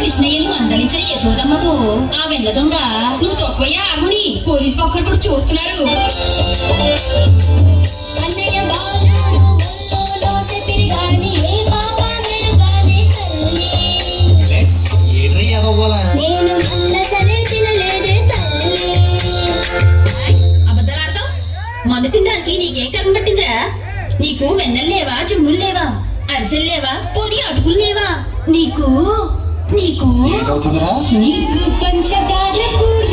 కృష్ణయ్యని మందలించిన యశోదమ్మతో ఆ వెన్న దొంగ నువ్వు తొక్కయ్యా ఆగుని పోలీస్ పక్కన కూడా చూస్తున్నారు. అబద్ధాలాడతావు. మొన్న తినడానికి నీకే కర్మ పట్టిందిరా? నీకు వెన్నెలు లేవా, జున్నులు లేవా, అరిసెలు లేవా, పోనీ అడుగులు లేవా? నీకు నీకు నీకు పంచదార పూరి